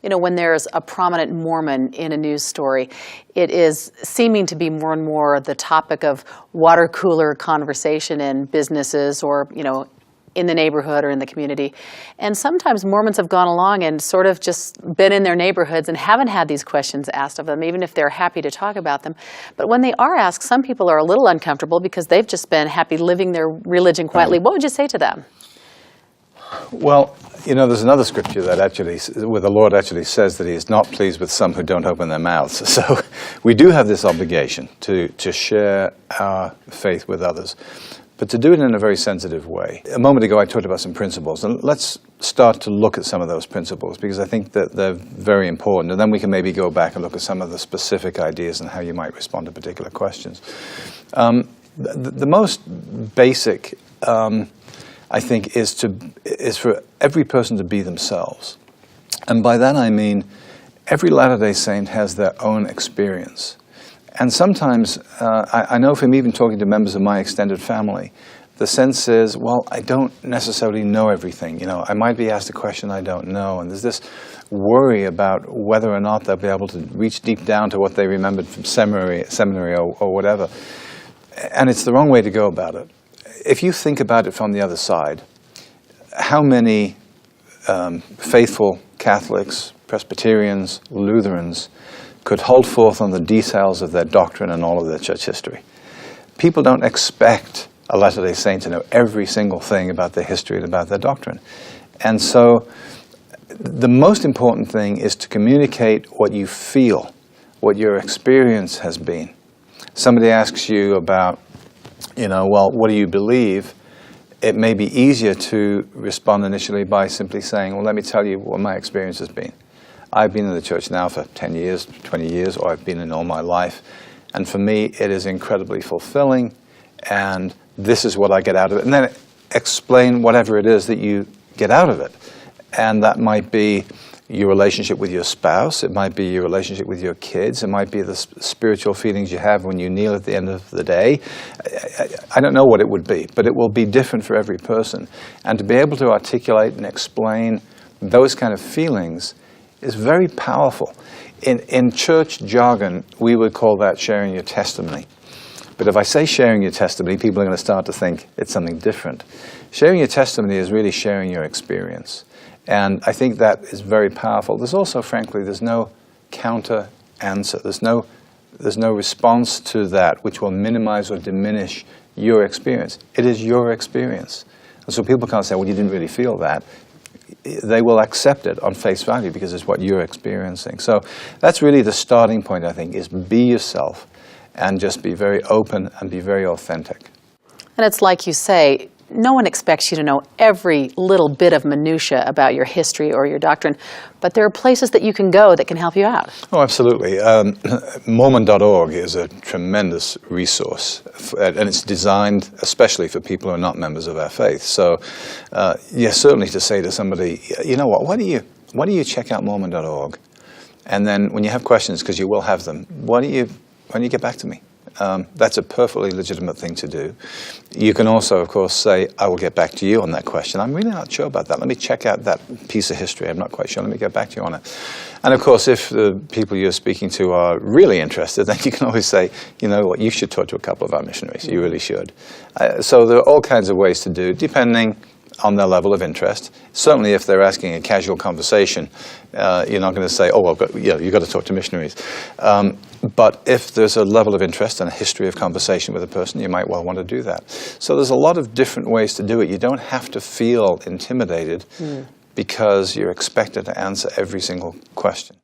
when there's a prominent Mormon in a news story, it is seeming to be more and more the topic of water cooler conversation in businesses or, in the neighborhood or in the community. And sometimes Mormons have gone along and sort of just been in their neighborhoods and haven't had these questions asked of them, even if they're happy to talk about them. But when they are asked, some people are a little uncomfortable because they've just been happy living their religion quietly. What would you say to them? Well, there's another scripture that where the Lord actually says that he is not pleased with some who don't open their mouths. So we do have this obligation to share our faith with others, but to do it in a very sensitive way. A moment ago I talked about some principles, and let's start to look at some of those principles, because I think that they're very important, and then we can maybe go back and look at some of the specific ideas and how you might respond to particular questions. The most basic, I think, is for every person to be themselves. And by that I mean every Latter-day Saint has their own experience. And sometimes, I know from even talking to members of my extended family, the sense is, well, I don't necessarily know everything. I might be asked a question I don't know, and there's this worry about whether or not they'll be able to reach deep down to what they remembered from seminary or whatever. And it's the wrong way to go about it. If you think about it from the other side, how many faithful Catholics, Presbyterians, Lutherans could hold forth on the details of their doctrine and all of their church history? People don't expect a Latter-day Saint to know every single thing about their history and about their doctrine. And so the most important thing is to communicate what you feel, what your experience has been. Somebody asks you about, well, what do you believe? It may be easier to respond initially by simply saying, well, let me tell you what my experience has been. I've been in the church now for 10 years, 20 years, or I've been in all my life. And for me, it is incredibly fulfilling, and this is what I get out of it. And then explain whatever it is that you get out of it. And that might be your relationship with your spouse, it might be your relationship with your kids, it might be the spiritual feelings you have when you kneel at the end of the day. I don't know what it would be, but it will be different for every person. And to be able to articulate and explain those kind of feelings is very powerful. In church jargon, we would call that sharing your testimony. But if I say sharing your testimony, people are going to start to think it's something different. Sharing your testimony is really sharing your experience. And I think that is very powerful. There's also, frankly, there's no counter answer. There's no response to that which will minimize or diminish your experience. It is your experience. And so people can't say, well, you didn't really feel that. They will accept it on face value because it's what you're experiencing. So that's really the starting point, I think, is be yourself and just be very open and be very authentic. And it's like you say, no one expects you to know every little bit of minutia about your history or your doctrine, but there are places that you can go that can help you out. Oh, absolutely. Mormon.org is a tremendous resource, and it's designed especially for people who are not members of our faith. So, yes, certainly to say to somebody, you know what, why don't you check out Mormon.org? And then when you have questions, because you will have them, why don't you get back to me? That's a perfectly legitimate thing to do. You can also, of course, say, I will get back to you on that question. I'm really not sure about that. Let me check out that piece of history. I'm not quite sure. Let me get back to you on it. And, of course, if the people you're speaking to are really interested, then you can always say, you know what, you should talk to a couple of our missionaries. You really should. So there are all kinds of ways to do, depending on their level of interest. Certainly if they're asking a casual conversation, you're not going to say, oh, well, you've got to talk to missionaries. But if there's a level of interest and a history of conversation with a person, you might well want to do that. So there's a lot of different ways to do it. You don't have to feel intimidated because you're expected to answer every single question.